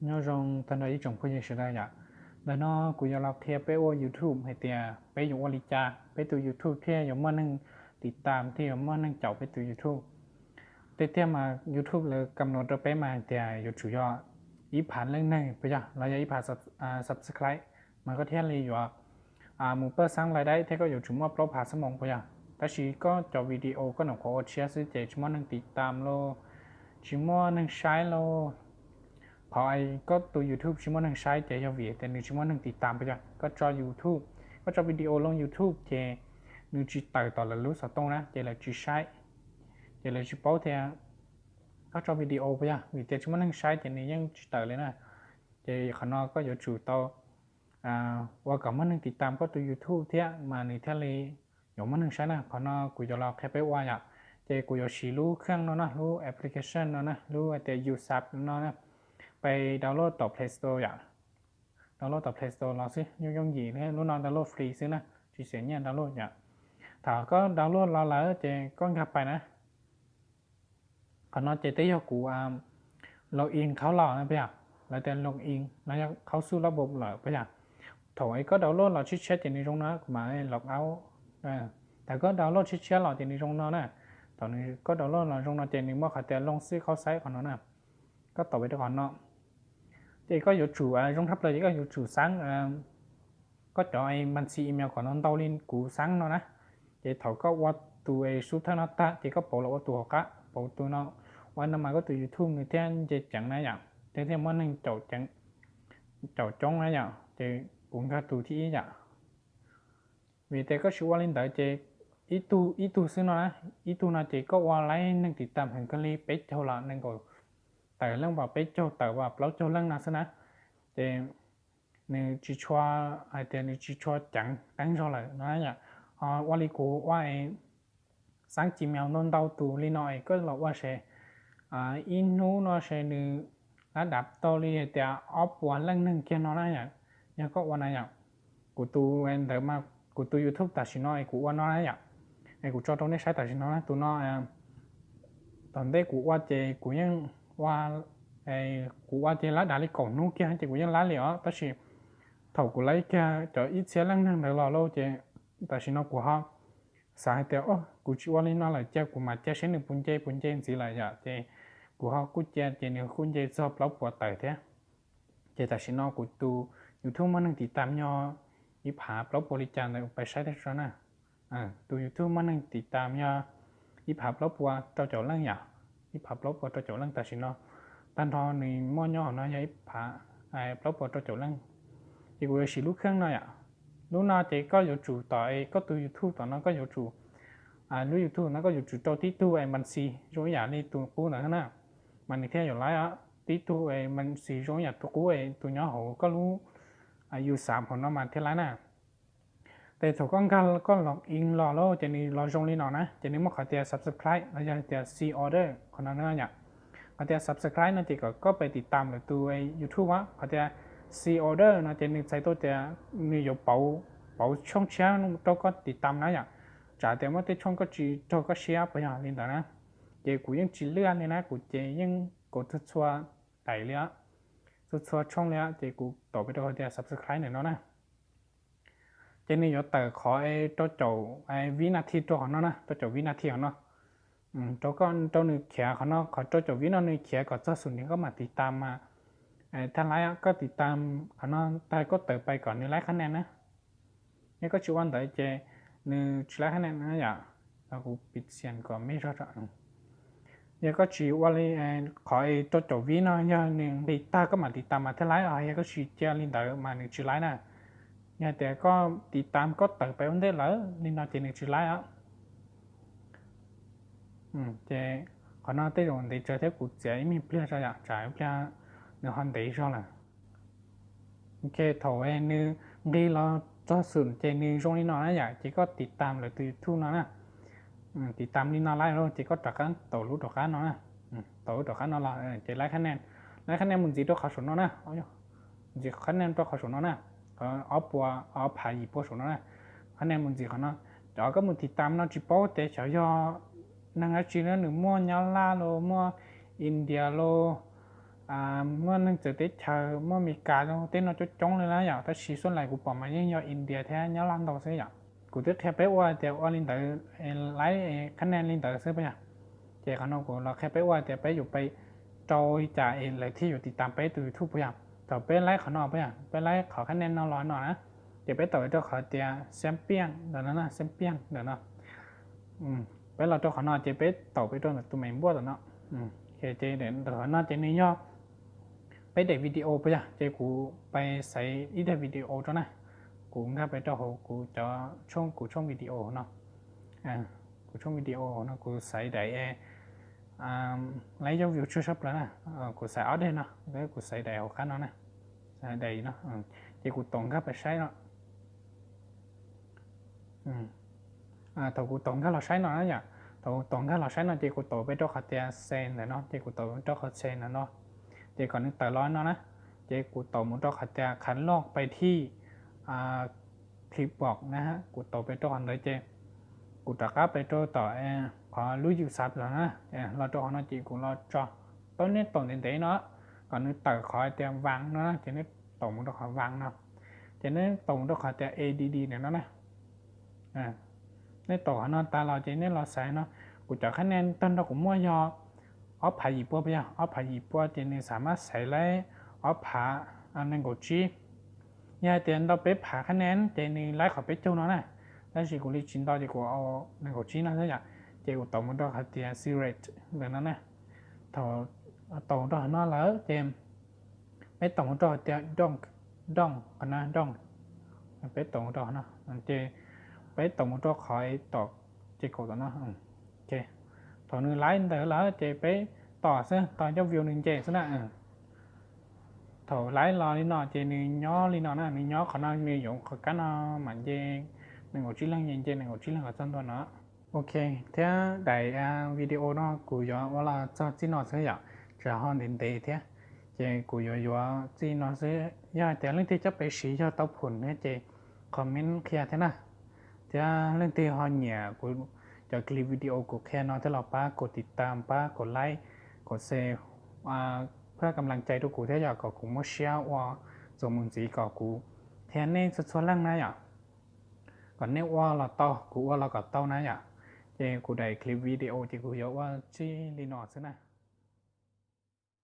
nhớ rằng thân ấy trong phương diện này nhá là nó cũng như là theo bé ô YouTube hay thì bé dùng Alicha bé từ YouTube theo giống mà nângติดตามที่giống mà nâng chọn bé từ YouTubeแต่ที่มา YouTube เลยกำหนดเราไปมาแต่อยู่chủ yếu ýผ่านเรื่องนั้นไปจ้ะเราจะýผ่านsubscribe มันก็เที่ยงเลยอยู่หมู่เปิดสร้างรายได้ที่ก็อยู่ชุมว่าเราผ่านสมองไปจ้ะแต่ชีก็จอวิดีโอก็หนุ่มขอเชียร์ซื้อเจชุมว่านึงติดตามโลชุมว่านึงใช้โลพอไอ้ก็ตัว YouTube ชุมว่านึงใช้เจยาวีแต่หนึ่งชุมว่านึงติดตามไปจ้ะก็จอ YouTube ก็จอวิดีโอลง YouTube เจหนึ่งจีต่อละรู้สตรงนะเจเลยจีใช้เจเลยจีโป้เทียก็จอวิดีโอไปจ้ะวิดีโอชุมว่านึงใช้เจนี่ยังจีต่อเลยนะเจข้างนอกก็อยู่chủโตว่ากับมันนึงติดตามก็ตัว YouTube เทียมาในเทเลอยู่มันนึงใช้นะขอนอกูจะรอแค่ไปว่าอยากเจกูจะชี้รู้เครื่องนะรู้แอปพลิเคชันนะรู้แต่ยูซับนะไปดาวน์โหลดต่อ Play Store อยากดาวน์โหลดต่อ Play Store รอสิย่งหยีเนี่ยรู้นอนดาวน์โหลดฟรีซินะจีเสียเนี่ยดาวน์โหลดอยากถ้าก็ดาวน์โหลดรอแล้วเจก็กลับไปนะขอนอเจได้ยากูล็อกอินเขาหล่อนะไปอยากแล้วแต่ล็อกอินแล้วเขาสู้ระบบหล่อไปอยากthôi có download là chít chết thì trong nó mà lọc áo tại có download chít chết là thì trong nó nè tao này có download là trong nó thì mình mua khởi tiền long xí khó sấy còn nó nè có tàu về đó còn nó thì có chủ trong thápเลยcó chủ sáng có cho ai mình xí email còn nó tao lên cú sáng nó nè thì thầu có qua tụi số thằng nó ta thì có bộ là qua tụi cá bộ tụi nó qua nó mà có tụi YouTube người ta chỉ chẳng này nhở thế thì món này chậu chẳng chậu trống này nhở thì cũng có tụ thi nhở vì thế có sự quan liên tới chế ít tu xứ nó ít tu nó chỉ có qua lấy nângติดตามhình cái li bế châu là nâng gọi tại lăng vào bế châu tại vào lâu châu lăng nào xứ nó thì nếu chỉ cho hay thì nếu chỉ cho chẳng đáng cho lại nó nhở qua li cổ qua sáng chỉ mèo non đau tụ li nói có là qua sẽ in nó sẽ nếu đã đạp to li thì ốp qua lăng nâng kia nó nhở nhưng cóวันไหนอ่ะกูตูเองแต่มากูตู YouTube ตัดสินน้อยกูว่าน้อยอ่ะไอ้กูจอตรงนี้ใช้ตัดสินน้อยตัวน้อยตอนเด็กกูว่าเจกูยังว่าไอ้กูว่าเจล้าด่าลิก่อนนู้นเกี่ยเจกูยังล้าเหลียวแต่สิถกูไล่แค่จะอีเสียลังนั่งเดี๋ยวรอโลเจตัดสินน้อยกูฮะสายเดียวอ๋อกูชิว่าลิน้อยเลยเจ้ากูมาเจ้าเช่นหนึ่งปุ่นเจสิเลยอ่ะเจกูฮะกูเจเนี่ยคุณเจชอบเล่าปวดไตแท้เจตัดสินน้อยกูตูYouTube มันนึงติดตามยออีผาปลบบริจาคเลยไปใช้ได้ช่ไหมตัว YouTube มันนึงติดตามยออีผาปลบว่าเจ้าเจ้าเรื่องอย่างอีผาปลบว่าเจ้าเจ้าเรื่องแต่สินอตันทอในม้อนยอเนาะยอีผาไอ้ปลบว่าเจ้าเจ้าเรื่องอีกูจะสิลูกเครื่องหน่อยลูกน่าจะก็อยู่จู่ต่อไอ้ก็ตัว YouTube ต่อนั้นก็อยู่จู่ลูก YouTube นั้นก็อยู่จู่ตัวที่ตัวไอ้มันซีรู้อย่างนี้ตัวกูหน่อยนะมันที่อยู่ไรที่ตัวไอ้มันซีรู้อย่างตัวกูไอ้ตัวย่อหัวก็รู้อายุ3ของน้ำมันเท่าไรนะแต่ถูกก็ล็อกอินรอแล้วจะนี่รอจงลีนอนะจะนี่มั่วขอเตีย subscribe แล้วจะเตีย see order คนนั้นเนี่ยขอเตีย subscribe นั่นทีก็ไปติดตามหรือตัวไอ้ YouTube วะขอเตีย see order นะจะนี่ใส่ตัวเตียนี่อยู่เป๋าช่องแชร์ตัวก็ติดตามนะอย่างจากแต่ว่าที่ช่องก็จีตัวก็แชร์ไปอย่างลินต่อนะเจกูยังจีเลื่อนเลยนะกูเจยังกดชัวร์ไต่เลยสุดช่องแล้วเจกูต่อไปตัวเดียว subscribe หน่อยนะเจนี่อยู่แต่ขอไอ้ตัวโจไอ้วินาทีตัวของนะตัวโจวินาทีของตัวก็ตัวหนึ่งเขียของขอตัวโจวินาทีเขียก็จะสุดนี้ก็มาติดตามมาท่านไลค์ก็ติดตามของแต่ก็เติบไปก่อนนี่ไลค์คะแนนนะนี่ก็ชื่อวันแต่เจนี่ไลค์คะแนนนะอย่าเรากูปิดเสียงก่อนไม่รอดยังก็ชีว่าเลยขอไอ้ตัวจบวินาอย่างหนึ่งติดตาก็มาติดตามมาเท่าไรยังก็ชีเจลินเดอร์มาหนึ่งชีไรนะเนี่ยแต่ก็ติดตามก็เติบไปวันได้แล้วลินนาเจหนึ่งชีไรเจขอน่าได้โดนได้เจอเท่ากูเสียมีเพื่อนจะอยากจ่ายเพื่อนหนึ่งฮันเดย์ชอบละโอเคถอยนึงดีเราจะสุดเจนึงช่วงนี้นอนนะอยากเจก็ติดตามหรือติดทุ่นนะติดตามนี่นอนไล่เราจะก็ตักกันต่อรู้ต่อกันเนาะต่อรู้ต่อกันนอนละจะไล่คะแนนมึงจีตัวเขาสนเนาะอ๋อจีคะแนนตัวเขาสนเนาะเอาปัวเอาผ่าอีปัวสนเนาะคะแนนมึงจีเขาเนาะจอก็มึงติดตามเนาะจีโป้แต่เฉยๆนั่งจีนหนึ่งมั่วยาลาโลมั่วอินเดียโล เมื่อนึงจะติดเชิญเมื่อมีการเต้นเราจะจ้องเลยนะอย่างถ้าชี้ส่วนไหนกูปอมายิ่งยออินเดียแท้ย้อนหลังต่อเสียอย่างกูติดแทบไปว่าแต่ว่าลินเตอร์ไลท์คะแนนลินเตอร์ซื้อไปอย่างเจ้าขนมกูเราแค่ไปว่าแต่ไปอยู่ไปจอยจ่ายอะไรที่อยู่ติดตามไปตัวยูทูบไปอย่างต่อไปไลท์ขนมไปอย่างไปไลท์ขอคะแนนน้อยหน่อยนะเดี๋ยวไปต่อเจ้าขอเตียแซมเปียงเดี๋ยวนั้นนะแซมเปียงเดี๋ยวนะไปเราเจ้าขนมเจ้าไปต่อไปตัวตัวใหม่บ้วนเนาะเจ้าเดี๋ยวเดี๋ยวน่าจะนี่ย่อไปเด็กวิดีโอไปจ้ะเจ้ากูไปใส่อีเด็กวิดีโอจ้ะนะกูถ้าไปเจ้ากูจะช่องวิดีโอเนาะกูช่องวิดีโอเนาะกูใส่ได้lấy dấu view chưa sắp nữa nèกูใส่ออดได้เนาะแล้วกูใส่ได้หัวข้างเนาะนะใส่ได้เนาะchỉกูตรงครับไปใช้เนาะตัวกูตรงครับเราใช้เนาะเนี่ยตัวตรงครับเราใช้เนาะchỉกูตัวไปตัวขัดเตียเซนเลยเนาะchỉกูตัวตัวขัดเซนเนาะchỉก่อนนึกแต่ร้อนเนาะนะchỉกูตัวมุดตัวขัดเตียขันลอกไปที่คลิปบอกนะฮะกูตัวไปตัวขันเลยchỉกูตะก้าไปตัวต่อพอรู้อยู่ซับแล้วนะเราตัวของเราจีกูเราจอต้นนี้ตรงเต็มๆเนาะก่อนนึกต่อขอเตรียมวางเนาะจะนึกตรงตัวขอวางเนาะจะนึกตรงตัวขอเตรียม ADD เนี่ยนะในต่อเนาะตาเราจะเนี่ยเราใส่เนาะกูจะคะแนนต้นเรากูมั่วยอออฟผ่าหยิบปัวไปยังออฟผ่าหยิบปัวจะเนี่ยสามารถใส่ไล่ออฟผ่าอันนั้นกูจียาเตียนเราไปผ่าคะแนนจะเนี่ยไล่ขอไปจูเนาะนะแล้วสิกูรีจินต่อจะกูเอานั่นกูจีนะใช่ไหมเจ้าตัวมันต้องขัดเตียซีเรตเรื่องนั้นนะตัวตัวนั่นแล้วเจมไม่ตัวมันต้องเตียดองกันนะดองไปตัวตัวนะเจไปตัวมันต้องคอยต่อเจ้าตัวนะโอเคตัวนึงไลน์เดี๋ยวแล้วเจไปต่อซะต่อเจ้าวิวหนึ่งเจซะนะตัวไลน์รอนี่นอเจนี่ย่อนี่นอนะนี่ย่อเขานั่งนี่อยู่เขากันนะมันเจหนึ่งหัวชิ้นล่างเจหนึ่งหัวชิ้นล่างกับต้นตัวเนาะโอเคถ้าได้วิดีโอเนาะกูย้อนว่าจะจีนอซื้อจะห้องเด่นเตะเท่เจกูย้อนจีนอซื้อยาแต่เรื่องที่จะไปชี้cho taoผลเนี่ยเจคอมเมนต์เคลียร์เท่านะจะเรื่องที่ห้องเนี่ยกูจะคลิปวิดีโอกูแค่นอนถ้าเราป้ากดติดตามป้ากดไลค์กดแชร์เพื่อกำลังใจทุกกูถ้าอยากก็กูมาแชร์ว่าส่งมึงจีก็กูแทนนี่ส่วนล่างนะอย่างก่อนเนี่ยว่าเราโตกูว่าเราก็โตนะอย่างเจ้ากูได้คลิปวิดีโอที่กูยกว่าชื่อลีนอร์สนะ